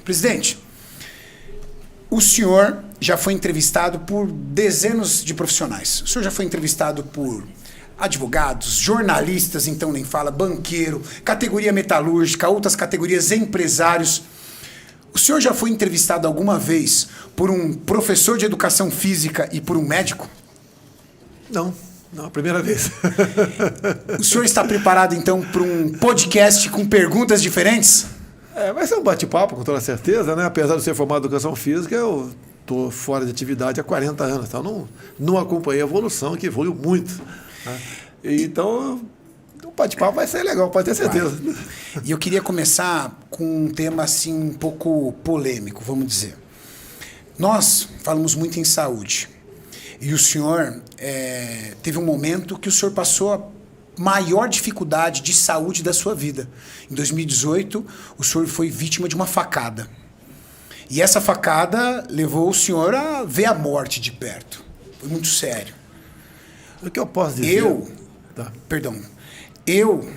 Presidente, o senhor já foi entrevistado por dezenas de profissionais. O senhor já foi entrevistado por advogados, jornalistas, então nem fala, banqueiro, categoria metalúrgica, outras categorias, empresários. O senhor já foi entrevistado alguma vez por um professor de educação física e por um médico? Não, a primeira vez. O senhor está preparado, então, para um podcast com perguntas diferentes? Vai ser um bate-papo, com toda certeza, né? Apesar de ser formado em educação física, eu estou fora de atividade há 40 anos, então não acompanhei a evolução, que evoluiu muito. Né? Então, o bate-papo vai ser legal, pode ter certeza. Vai. E eu queria começar com um tema assim um pouco polêmico, vamos dizer. Nós falamos muito em saúde. E o senhor teve um momento que o senhor passou a maior dificuldade de saúde da sua vida. Em 2018, o senhor foi vítima de uma facada. E essa facada levou o senhor a ver a morte de perto. Foi muito sério. O que eu posso dizer? Eu,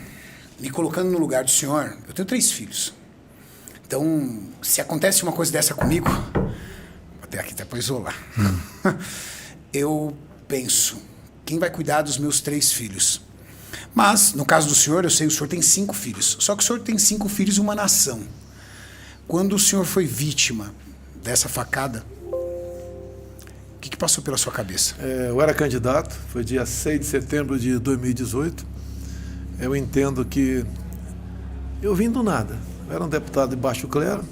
me colocando no lugar do senhor, eu tenho 3 filhos. Então, se acontece uma coisa dessa comigo, vou até aqui até para isolar. Eu penso, quem vai cuidar dos meus 3 filhos? Mas, no caso do senhor, eu sei, o senhor tem 5 filhos. Só que o senhor tem 5 filhos e uma nação. Quando o senhor foi vítima dessa facada, o que passou pela sua cabeça? Eu era candidato, foi dia 6 de setembro de 2018. Eu entendo que eu vim do nada. Eu era um deputado de baixo clero,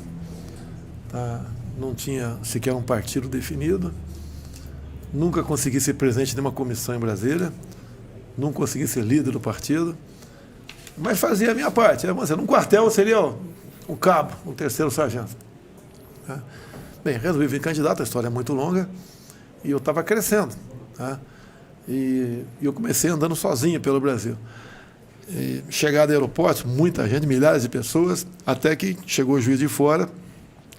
tá? Não tinha sequer um partido definido, nunca consegui ser presidente de uma comissão em Brasília, não consegui ser líder do partido, mas fazia a minha parte. Num quartel eu seria um cabo, um 3º sargento. Tá? Bem, resolvi vir candidato, a história é muito longa, e eu estava crescendo. Tá? E eu comecei andando sozinho pelo Brasil. E chegada ao aeroporto, muita gente, milhares de pessoas, até que chegou o Juiz de Fora,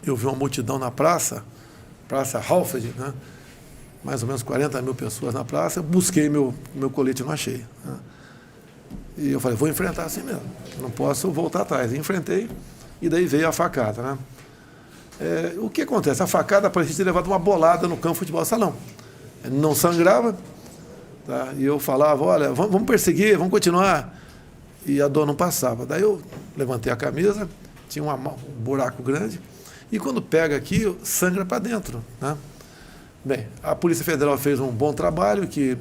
eu vi uma multidão na Praça Halford, né? Mais ou menos 40 mil pessoas na praça, eu busquei meu colete e não achei. Né? E eu falei, vou enfrentar assim mesmo, não posso voltar atrás. E enfrentei, e daí veio a facada. Né? O que acontece? A facada parecia ter levado uma bolada no campo de futebol salão. Não sangrava, tá? E eu falava, olha, vamos perseguir, vamos continuar. E a dor não passava. Daí eu levantei a camisa, tinha um buraco grande, e quando pega aqui, sangra para dentro. Né? Bem, a Polícia Federal fez um bom trabalho, que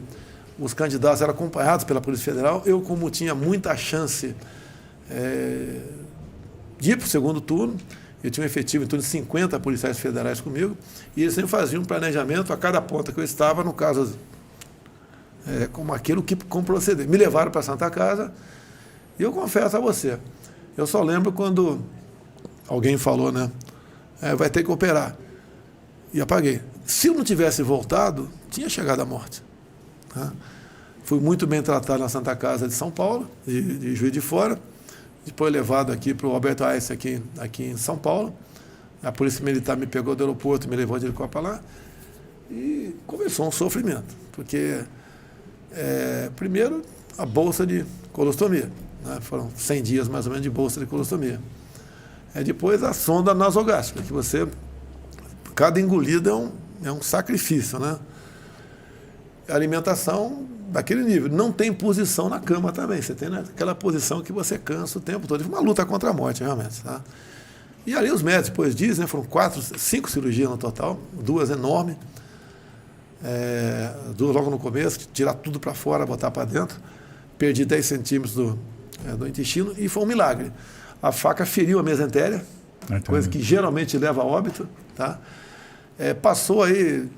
os candidatos eram acompanhados pela Polícia Federal. Eu, como tinha muita chance de ir para o segundo turno, eu tinha um efetivo em torno de 50 policiais federais comigo, e eles sempre faziam um planejamento a cada ponta que eu estava, no caso, como aquilo que como proceder. Me levaram para a Santa Casa, e eu confesso a você, eu só lembro quando alguém falou, né, vai ter que operar, e apaguei. Se eu não tivesse voltado, tinha chegado à morte. Tá? Fui muito bem tratado na Santa Casa de São Paulo, de Juiz de Fora, depois levado aqui para o Alberto Einstein, aqui em São Paulo. A Polícia Militar me pegou do aeroporto, me levou de helicóptero para lá, e começou um sofrimento, porque, primeiro, a bolsa de colostomia, né? Foram 100 dias mais ou menos de bolsa de colostomia. Depois a sonda nasogástrica, que você, cada engolida é um sacrifício, né? A alimentação daquele nível. Não tem posição na cama também. Você tem, né, aquela posição que você cansa o tempo todo. Foi uma luta contra a morte, realmente. Tá? E ali os médicos depois dizem, né, foram 5 cirurgias no total, 2 enormes. 2 logo no começo, tirar tudo para fora, botar para dentro. Perdi 10 centímetros do intestino e foi um milagre. A faca feriu a mesentéria, coisa que geralmente leva a óbito, tá? Passou aí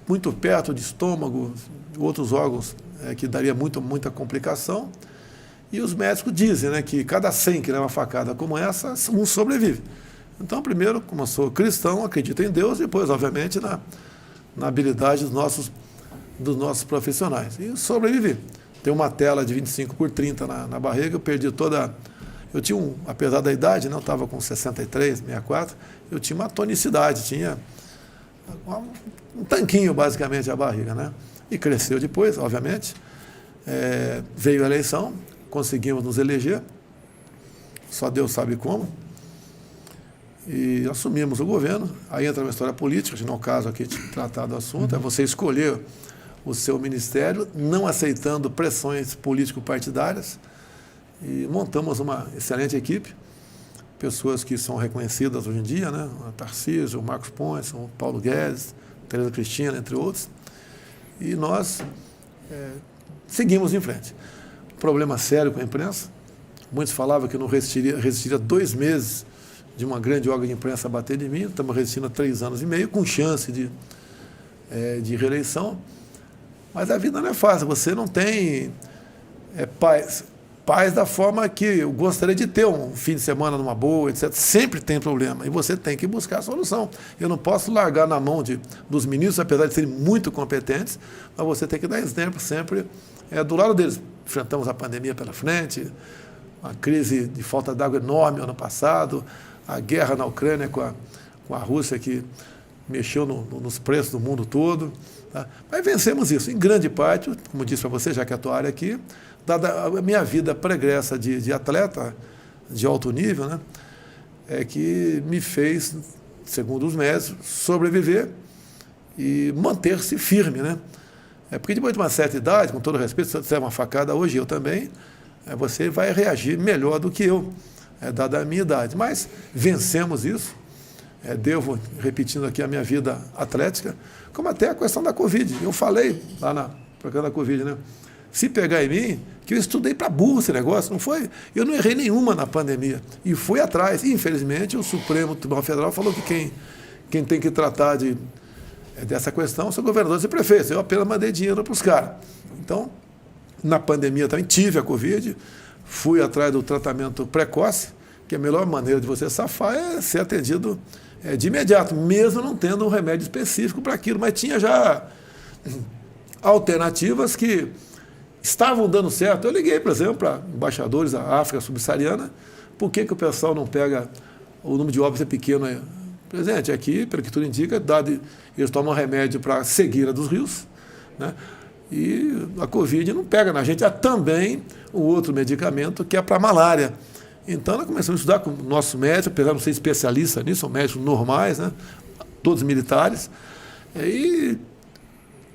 muito perto de estômago, de outros órgãos, que daria muita complicação. E os médicos dizem, né, que cada 100 que leva uma facada como essa, um sobrevive. Então, primeiro, como eu sou cristão, acredito em Deus, e depois, obviamente, na habilidade dos nossos profissionais. E sobrevivi. Tem uma tela de 25 por 30 na barriga, eu perdi toda... Eu tinha, apesar da idade, né, eu estava com 63, 64, eu tinha uma tonicidade, tinha um tanquinho, basicamente, a barriga, né? E cresceu depois, obviamente. Veio a eleição, conseguimos nos eleger, só Deus sabe como. e assumimos o governo. Aí entra uma história política, não é o caso aqui de tratar do assunto, é você escolher o seu ministério, não aceitando pressões político-partidárias, e montamos uma excelente equipe, pessoas que são reconhecidas hoje em dia, né? O Tarcísio, o Marcos Pontes, o Paulo Guedes, Tereza Cristina, entre outros, e nós seguimos em frente. Problema sério com a imprensa, muitos falavam que não resistiria 2 meses de uma grande órgão de imprensa bater de mim, estamos resistindo há 3 anos e meio, com chance de reeleição, mas a vida não é fácil, você não tem paz da forma que eu gostaria de ter um fim de semana numa boa, etc. Sempre tem problema e você tem que buscar a solução. Eu não posso largar na mão dos ministros, apesar de serem muito competentes, mas você tem que dar exemplo sempre do lado deles. Enfrentamos a pandemia pela frente, uma crise de falta d'água enorme ano passado, a guerra na Ucrânia com a Rússia que mexeu nos preços do mundo todo. Tá? Mas vencemos isso, em grande parte, como disse para você, já que é a tua área aqui, dada a minha vida pregressa de atleta de alto nível, né, é que me fez, segundo os médicos, sobreviver e manter-se firme, né? Porque depois de uma certa idade, com todo respeito, se você der uma facada hoje, eu também, você vai reagir melhor do que eu, dada a minha idade. Mas vencemos isso. Devo, repetindo aqui a minha vida atlética, como até a questão da Covid. Eu falei lá por causa da Covid, né? Se pegar em mim, que eu estudei para burro esse negócio, não foi? Eu não errei nenhuma na pandemia. E fui atrás. Infelizmente, o Supremo Tribunal Federal falou que quem tem que tratar dessa questão são governadores e prefeitos. Eu apenas mandei dinheiro para os caras. Então, na pandemia também tive a Covid, fui atrás do tratamento precoce, que a melhor maneira de você safar é ser atendido de imediato, mesmo não tendo um remédio específico para aquilo. Mas tinha já alternativas que estavam dando certo. Eu liguei, por exemplo, para embaixadores da África subsaariana, por que o pessoal não pega, o número de óbitos é pequeno aí? Presidente, aqui, pelo que tudo indica, eles tomam remédio para a cegueira dos rios, né? E a Covid não pega na gente. Há também um outro medicamento que é para a malária. Então, nós começamos a estudar com o nosso médico, apesar de não ser especialista nisso, são médicos normais, né? Todos militares, e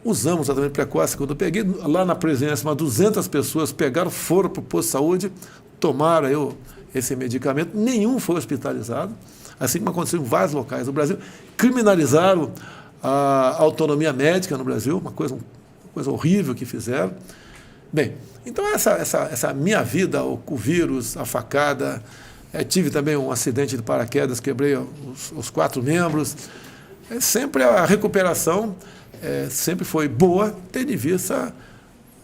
usamos o tratamento precoce. Quando eu peguei lá na presença, umas 200 pessoas pegaram, foram para o posto de saúde, tomaram esse medicamento, nenhum foi hospitalizado, assim como aconteceu em vários locais do Brasil. Criminalizaram a autonomia médica no Brasil, uma coisa horrível que fizeram. Bem, então essa minha vida, o vírus, a facada, tive também um acidente de paraquedas, quebrei os 4 membros, sempre a recuperação sempre foi boa, tendo em vista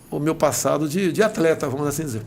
o meu passado de atleta, vamos assim dizer.